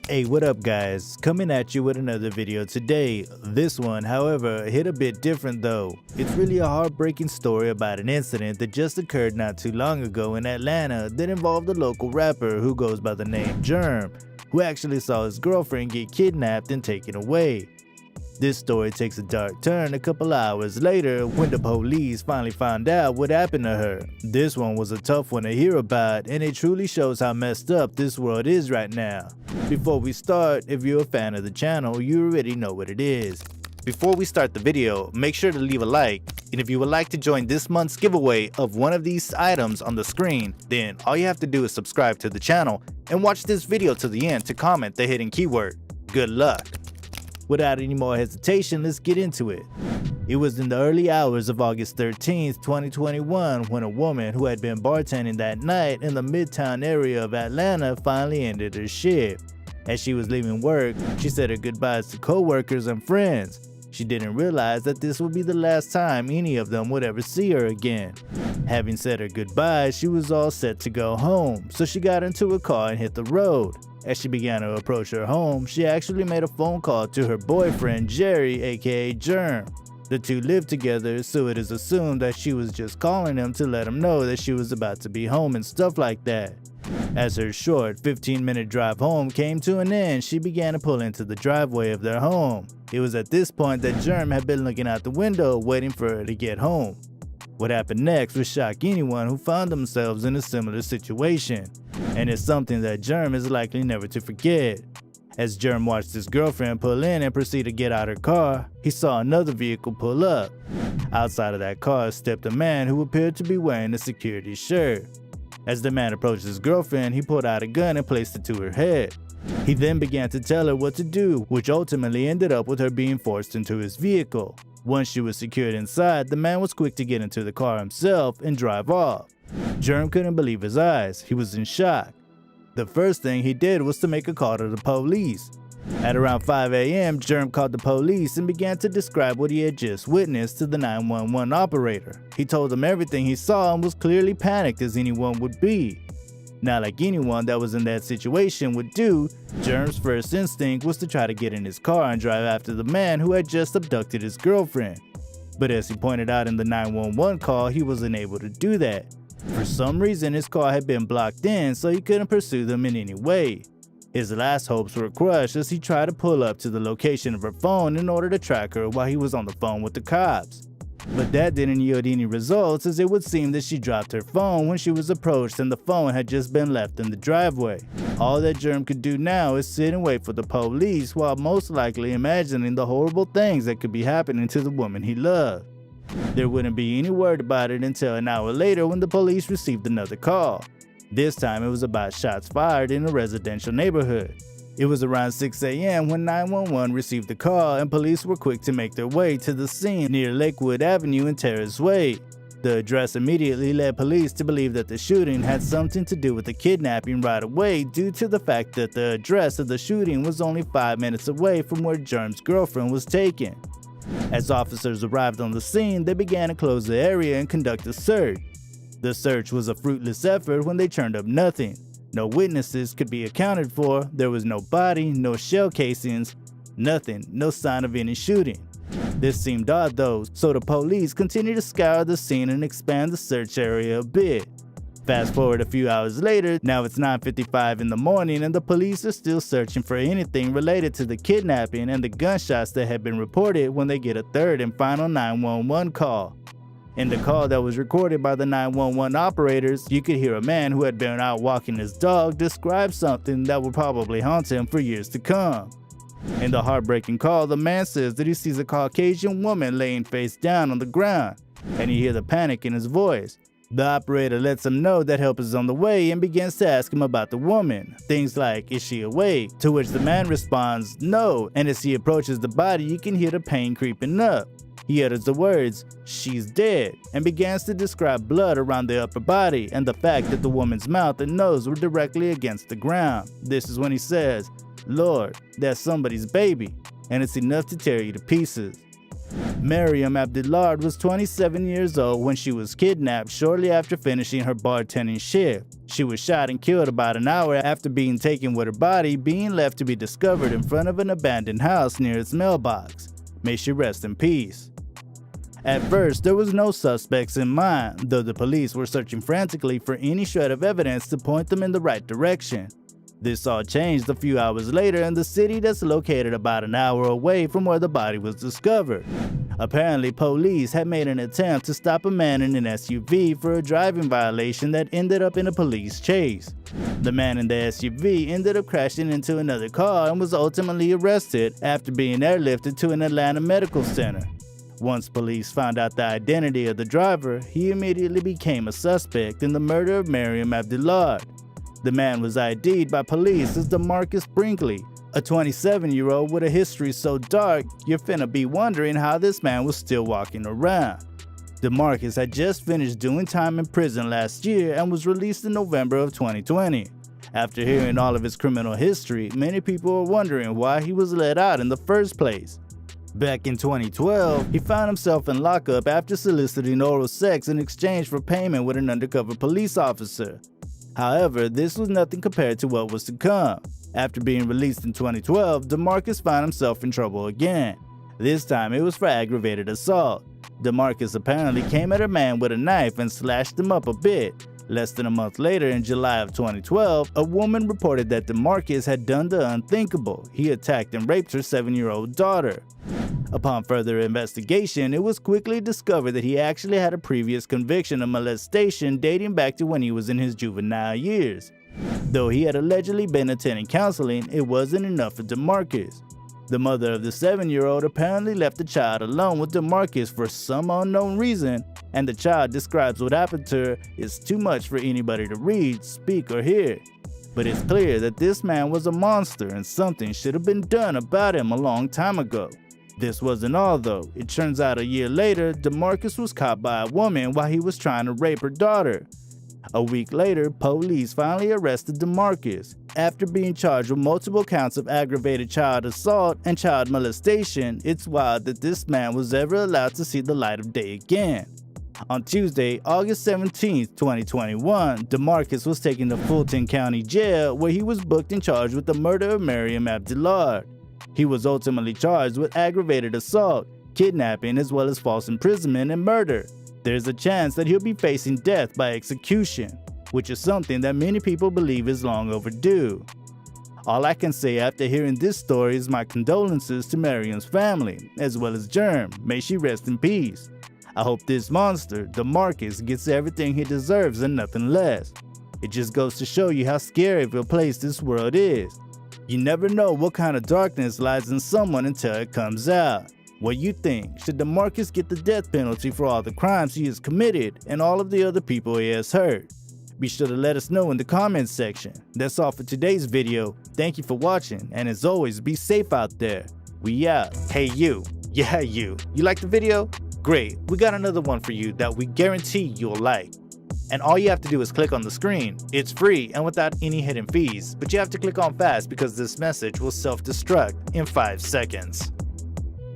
Hey, what up guys? Coming at you with another video today. This one, however, hit a bit different though. It's really a heartbreaking story about an incident that just occurred not too long ago in Atlanta that involved a local rapper who goes by the name Germ, who actually saw his girlfriend get kidnapped and taken away. This story takes a dark turn a couple hours later when the police finally found out what happened to her. This one was a tough one to hear about, and it truly shows how messed up this world is right now. Before we start, if you're a fan of the channel, you already know what it is. Before we start the video, make sure to leave a like, and if you would like to join this month's giveaway of one of these items on the screen, then all you have to do is subscribe to the channel and watch this video to the end to comment the hidden keyword. Good luck! Without any more hesitation, let's get into it. It was in the early hours of August 13th, 2021 when a woman who had been bartending that night in the Midtown area of Atlanta finally ended her shift. As she was leaving work, she said her goodbyes to co-workers and friends. She didn't realize that this would be the last time any of them would ever see her again. Having said her goodbyes, she was all set to go home, so she got into a car and hit the road. As she began to approach her home, she actually made a phone call to her boyfriend Jerry, aka Germ. The two lived together, so it is assumed that she was just calling him to let him know that she was about to be home and stuff like that. As her short 15-minute drive home came to an end, she began to pull into the driveway of their home. It was at this point that Germ had been looking out the window waiting for her to get home. What happened next would shock anyone who found themselves in a similar situation, and it's something that Germ is likely never to forget. As Germ watched his girlfriend pull in and proceed to get out her car, he saw another vehicle pull up. Outside of that car stepped a man who appeared to be wearing a security shirt. As the man approached his girlfriend, he pulled out a gun and placed it to her head. He then began to tell her what to do, which ultimately ended up with her being forced into his vehicle. Once she was secured inside, the man was quick to get into the car himself and drive off. Germ couldn't believe his eyes. He was in shock. The first thing he did was to make a call to the police. At around 5 a.m., Germ called the police and began to describe what he had just witnessed to the 911 operator. He told them everything he saw and was clearly panicked as anyone would be. Now, like anyone that was in that situation would do, Germ's first instinct was to try to get in his car and drive after the man who had just abducted his girlfriend. But as he pointed out in the 911 call, he wasn't able to do that. For some reason, his car had been blocked in, so he couldn't pursue them in any way. His last hopes were crushed as he tried to pull up to the location of her phone in order to track her while he was on the phone with the cops. But that didn't yield any results, as it would seem that she dropped her phone when she was approached and the phone had just been left in the driveway. All that Germ could do now is sit and wait for the police, while most likely imagining the horrible things that could be happening to the woman he loved. There wouldn't be any word about it until an hour later when the police received another call. This time it was about shots fired in a residential neighborhood. It was around 6 a.m. when 911 received the call and police were quick to make their way to the scene near Lakewood Avenue and Terrace Way. The address immediately led police to believe that the shooting had something to do with the kidnapping right away due to the fact that the address of the shooting was only 5 minutes away from where Germ's girlfriend was taken. As officers arrived on the scene, they began to close the area and conduct a search. The search was a fruitless effort when they turned up nothing. No witnesses could be accounted for, there was no body, no shell casings, nothing, no sign of any shooting. This seemed odd though, so the police continued to scour the scene and expand the search area a bit. Fast forward a few hours later, now it's 9:55 in the morning and the police are still searching for anything related to the kidnapping and the gunshots that had been reported when they get a third and final 911 call. In the call that was recorded by the 911 operators, you could hear a man who had been out walking his dog describe something that would probably haunt him for years to come. In the heartbreaking call, the man says that he sees a Caucasian woman laying face down on the ground, and you hear the panic in his voice. The operator lets him know that help is on the way and begins to ask him about the woman. Things like, is she awake? To which the man responds, no, and as he approaches the body, you can hear the pain creeping up. He utters the words, she's dead, and begins to describe blood around the upper body and the fact that the woman's mouth and nose were directly against the ground. This is when he says, Lord, that's somebody's baby, and it's enough to tear you to pieces. Mariam Abdulard was 27 years old when she was kidnapped shortly after finishing her bartending shift. She was shot and killed about an hour after being taken, with her body being left to be discovered in front of an abandoned house near its mailbox. May she rest in peace. At first, there was no suspects in mind, though the police were searching frantically for any shred of evidence to point them in the right direction. This all changed a few hours later in the city that's located about an hour away from where the body was discovered. Apparently, police had made an attempt to stop a man in an SUV for a driving violation that ended up in a police chase. The man in the SUV ended up crashing into another car and was ultimately arrested after being airlifted to an Atlanta medical center. Once police found out the identity of the driver, he immediately became a suspect in the murder of Mariam Abdulard. The man was ID'd by police as DeMarcus Brinkley, a 27-year-old with a history so dark you're finna be wondering how this man was still walking around. DeMarcus had just finished doing time in prison last year and was released in November of 2020. After hearing all of his criminal history, many people were wondering why he was let out in the first place. Back in 2012, he found himself in lockup after soliciting oral sex in exchange for payment with an undercover police officer. However, this was nothing compared to what was to come. After being released in 2012, DeMarcus found himself in trouble again. This time it was for aggravated assault. DeMarcus apparently came at a man with a knife and slashed him up a bit. Less than a month later, in July of 2012, a woman reported that DeMarcus had done the unthinkable. He attacked and raped her 7-year-old daughter. Upon further investigation, it was quickly discovered that he actually had a previous conviction of molestation dating back to when he was in his juvenile years. Though he had allegedly been attending counseling, it wasn't enough for DeMarcus. The mother of the 7-year-old apparently left the child alone with DeMarcus for some unknown reason, and the child describes what happened to her is too much for anybody to read, speak, or hear. But it's clear that this man was a monster and something should have been done about him a long time ago. This wasn't all though. It turns out a year later, DeMarcus was caught by a woman while he was trying to rape her daughter. A week later, police finally arrested DeMarcus. After being charged with multiple counts of aggravated child assault and child molestation, it's wild that this man was ever allowed to see the light of day again. On Tuesday, August 17, 2021, DeMarcus was taken to Fulton County Jail, where he was booked and charged with the murder of Mariam Abdulard. He was ultimately charged with aggravated assault, kidnapping, as well as false imprisonment and murder. There's a chance that he'll be facing death by execution, which is something that many people believe is long overdue. All I can say after hearing this story is my condolences to Mariam's family, as well as Germ. May she rest in peace. I hope this monster, DeMarcus, gets everything he deserves and nothing less. It just goes to show you how scary of a place this world is. You never know what kind of darkness lies in someone until it comes out. What you think? Should DeMarcus get the death penalty for all the crimes he has committed and all of the other people he has hurt? Be sure to let us know in the comments section. That's all for today's video. Thank you for watching, and as always, be safe out there. We out. Hey you. Yeah you. You liked the video? Great. We got another one for you that we guarantee you'll like. And all you have to do is click on the screen. It's free and without any hidden fees, but you have to click on fast because this message will self-destruct in 5 seconds.